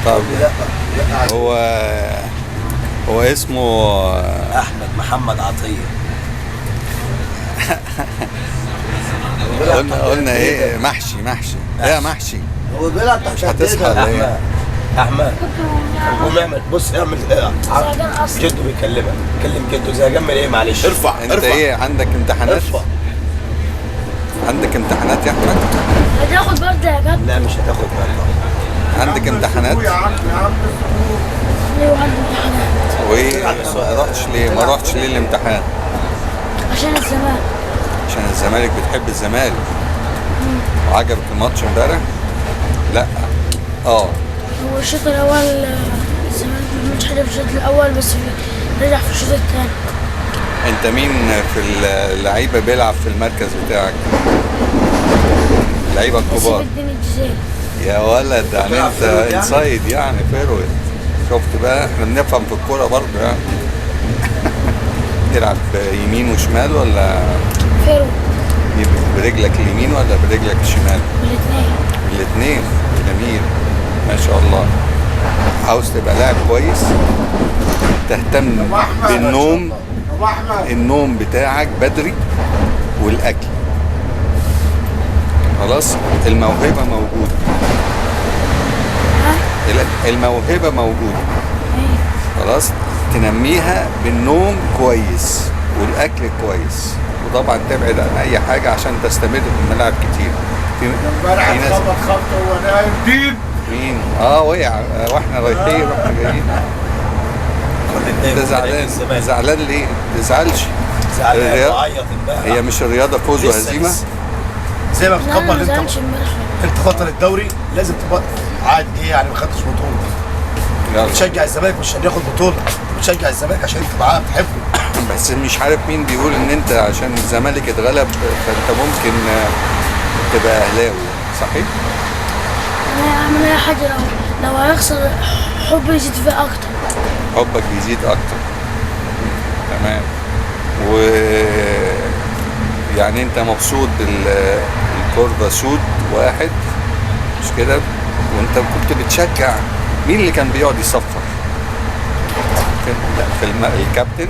طب هو هو اسمه احمد محمد عطيه. قلنا ايه؟ محشي ايه محشي؟ هو بيلعب مش تحت هتصحى ولا ايه؟ احمد قوم اعمل، بص اعمل جده بيكلمك، كلم جده زي جنب ايه؟ معلش ارفع انت ايه عندك امتحانات؟ ارفع. عندك امتحانات يا احمد؟ هتاخد برد يا جد؟ لا مش هتاخد برد. عندك امتحانات؟ ليه وعندي امتحانات؟ وايه ما رحتش ليه الامتحان؟ عشان الزمان. عشان الزمالك؟ بتحب الزمالك؟ وعجبك الماتش امبارح؟ لا هو الشوط الاول الزمالك ما عملش حاجه في الشوط الاول، بس رجع في الشوط الثاني. انت مين في اللعيبه بيلعب في المركز بتاعك؟ اللعيبه الكبار. الدين الجزائري. يا ولد يعني انت انسايد يعني فيرويد. شفت بقى احنا بنفهم في الكوره برضه يعني. تلعب يمين وشمال ولا فيرو. برجلك اليمين ولا برجلك الشمال؟ الاثنين. جميل ما شاء الله. عاوز تبقى لاعب كويس، تهتم بالنوم، النوم بتاعك بدري، والاكل. خلاص الموهبه موجوده. الموهبه موجوده. خلاص تنميها بالنوم كويس والاكل كويس، وطبعا تبعد عن اي حاجه عشان تستمر في الملاعب كتير. في ناس خبط وهو نايم ديب. مين؟ وقع واحنا رايحين واحنا جايين. انت زعلان ليه؟ ما تزعلش. زعلان وعيط امبارح. هي مش الرياضه فوز وهزيمه؟ زي ما لا بتكبر ما زعلش انت بطل الدوري لازم تبقى عادي. ايه يعني ما خدتش بطوله؟ بتشجع الزمالك مش عشان ياخد بطوله، بتشجع الزمالك عشان تبقى بتحبه. بس مش عارف مين بيقول ان انت عشان الزمالك اتغلب فانت ممكن تبقى اهلاوي، صحيح؟ انا اعمل اي حاجه لو هيخسر حبي يزيد فيه اكتر. حبك بيزيد اكتر. تمام. و يعني انت مبسوط بالكورفا سود واحد مش كده؟ وانت كنت بتشجع مين اللي كان بيقعد يصفر؟ في الكابتن.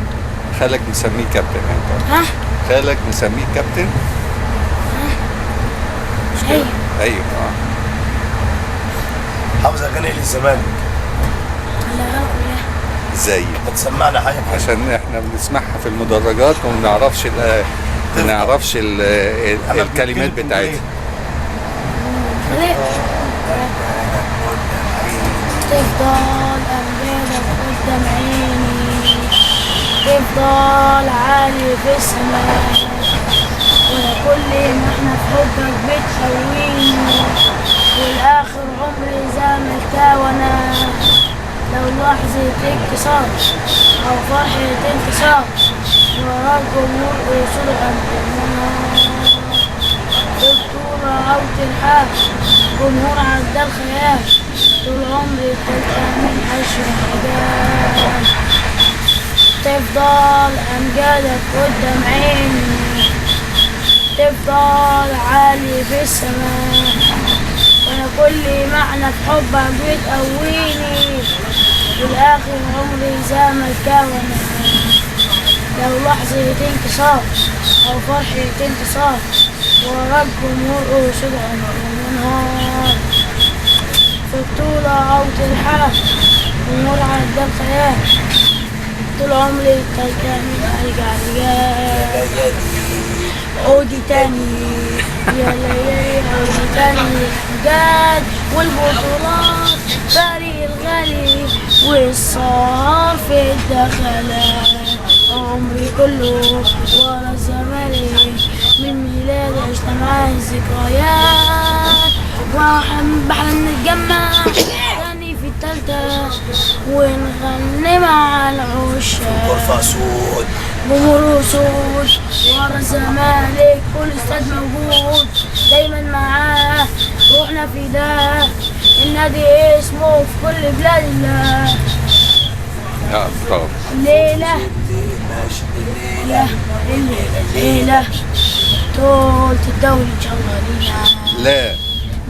خالك مسميه كابتن انت؟ خالك مسميه كابتن؟ مش كده؟ ايوه حافظ اغاني للزمالك؟ ازاي؟ بتسمعنا حاجه عشان احنا بنسمعها في المدرجات وما بنعرفش الكلمات بتاعتها. تفضل أمجادك قدام عيني، تفضل عالي في السماء، ولا كل ما احنا في حبك بتخويني، والآخر عمري زملكا وانا لو لحظة انكسار أو فرحة انتصار ورا الجمهور وصول الأمل بطولة أو ترحاب جمهور عدى الخيال طول عمري تلقاني عشر حاجات تفضل أمجادك قدام عيني تفضل عالي في السماء وانا كل معنى في حبك بتقويني والاخر عمري زملكا وانا لو لحظة انكسار او فرحة انتصار ورا الجمهور اسود ونهار في بطولة او ترحال جمهور عدى الخيال طول عمري تلقاني ارجع رجال عودي تاني يا ليالي عودي تاني جاد والبطولات فريق الغالي والسهر في الدخلات عمري كله ورا الزمالك من ميلادي عشت معاه الذكريات بحلم نتجمع تاني في التالتة ونغني مع العشاق غرفة سود جمهور سود ورا الزمالك كل استاد موجود دايما معاه روحنا في ده النادي اسمه في كل بلاد الله طبعا الليلة الليلة طولة الدوري ان شاء الله لينا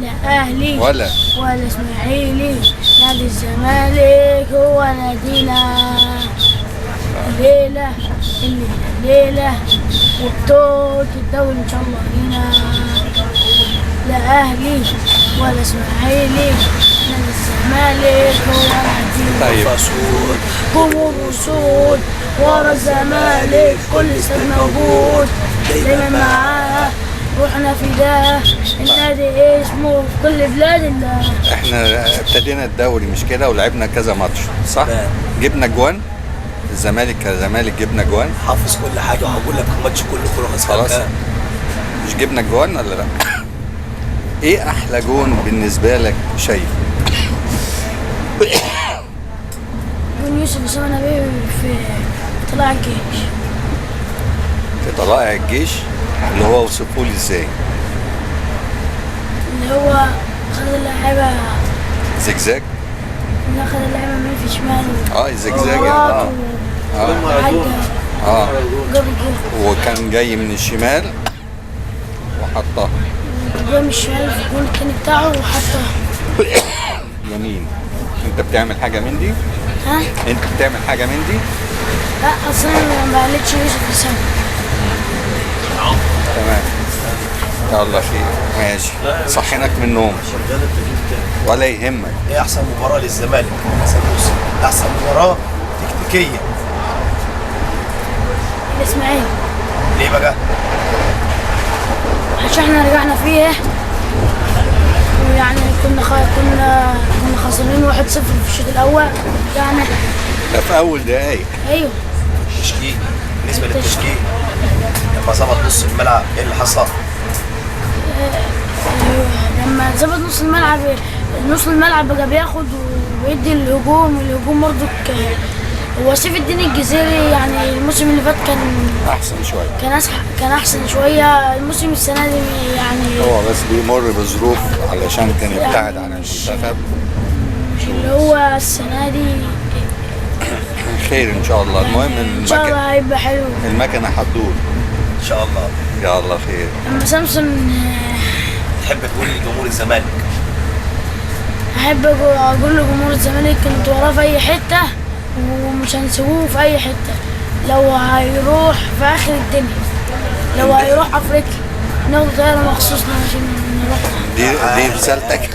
لا لا أهلي ولا إسماعيلي، نادي الزمالك هو نادينا. الليلة الليلة وبطولة الدوري إن شاء الله لينا. لا أهلي ولا إسماعيلي، نادي الزمالك هو نادينا. طيب جمهور وصول ورا الزمالك، كل استاد موجود دايما معاه، روحنا في ده النادي اسمه في كل بلاد الله. احنا ابتدينا الدوري مش كده ولعبنا كذا ماتش صح؟ تمام. جبنا جوان الزمالك كزمالك، جبنا جوان حافظ كل حاجه وهقول لك الماتش كله خلاص. مش جبنا جوان ولا لا؟ ايه احلى جون بالنسبه لك شايف؟ جون يوسف أسامة نبيه في طلائع الجيش. في طلائع الجيش اللي هو وصفه لي ازاي؟ اللي هو خد اللعيبة، زجزاج؟ اللي خد اللعيبة من في شماله. الزجزاج وعدى جاب الجول، وكان جاي من الشمال وحطها جاب من الشمال في الجول التاني بتاعه وحطها. يمين. انت بتعمل حاجه من دي؟ ها؟ انت بتعمل حاجه من دي؟ لا أصلا أنا ما قالتش يوسف أسامة. تمام. يلا خير ماشي. صحيناك من النوم ولا يهمك. ايه احسن مباراه للزمالك؟ احسن مباراه تكتيكيه. الإسماعيلي، ليه بقى؟ عشان احنا رجعنا فيه، ويعني كنا خسرانين 1-0 في الشوط الأول يعني. ده في اول دقايق. أيوه. تشكيك، بالنسبه للتشكيك لما ظبط نص الملعب ايه اللي حصل؟ لما ظبط نص الملعب بقى بياخد ويدي الهجوم برضه. هو سيف الدين الجزيري يعني الموسم اللي فات احسن شويه. كان احسن شويه. الموسم السنه دي يعني هو بس بيمر بظروف علشان كان ابتعد عن المنتخب. مش اللي هو السنه دي. خير ان شاء الله. المهم ان شاء الله هيبقى حلو. المكنه هتدور ان شاء الله. يا الله خير. اما سامسون تحب تقول لجمهور الزمالك؟ احب اقول لجمهور الزمالك انتوا وراه في اي حته ومش هنسيبوه في اي حته. لو هيروح في اخر الدنيا، لو هيروح افريقيا ناخد طياره مخصوص عشان نروح. دي رسالتك.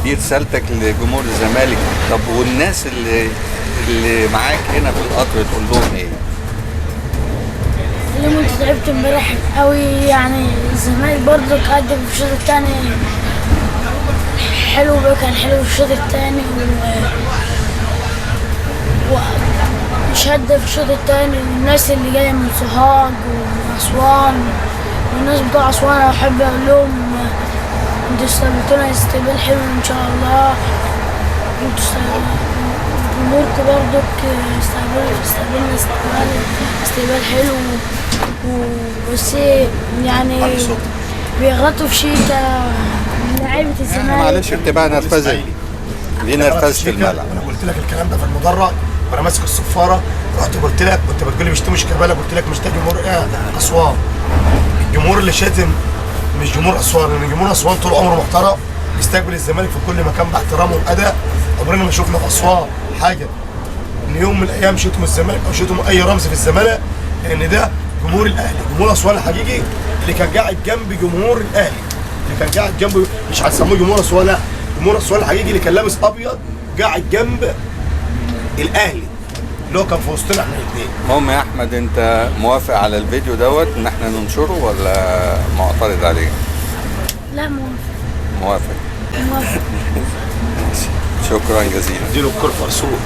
دي رسالتك لجمهور الزمالك. طب والناس اللي معاك هنا في القطر تقول لهم ايه؟ اليوم انت تعبت امبارح قوي يعني. الزمالك برضه قدم في الشوط الثاني حلو بقى، كان حلو في الشوط الثاني وشد في الشوط الثاني. والناس اللي جايه من سوهاج واسوان والناس بتوع اسوان انا بحب اقول لهم انتوا استقبلتونا استقبال حلو ان شاء الله. انتوا جمهوركم برضك استقبلنا استقبال حلو. بس يعني بيغلطوا في شيكا لعيبه الزمالك. معلش بتبقى نرفزه. دي نرفزه الملعب. انا قلت لك الكلام ده في المدرج وانا ماسك الصفاره، رحت قلت لك كنت بتقول لي بيشتموا شيكابالا، قلت لك مش ده جمهور اسوان. الجمهور اللي شاتم مش جمهور اسوان، لان جمهور اسوان طول عمره محترم بيستقبل الزمالك في كل مكان باحترامه واداء. عمرنا ما شفنا في اسوان حاجه ان يوم من الايام شتموا الزمالك او شتموا اي رمز في الزمالك، لان ده جمهور الاهلي. جمهور اسوان الحقيقي اللي كان قاعد جنب جمهور الاهلي، اللي كان قاعد جنب، مش هنسموه جمهور اسوان، لا، جمهور اسوان الحقيقي اللي كان لابس ابيض قاعد جنب الاهلي اللي هو كان في وسطنا احنا الاثنين. المهم يا احمد، انت موافق على الفيديو دوت ان احنا ننشره ولا معترض عليه؟ لا موافق. موافق. شكرا جزيلا. اديله الكرة فرسوق.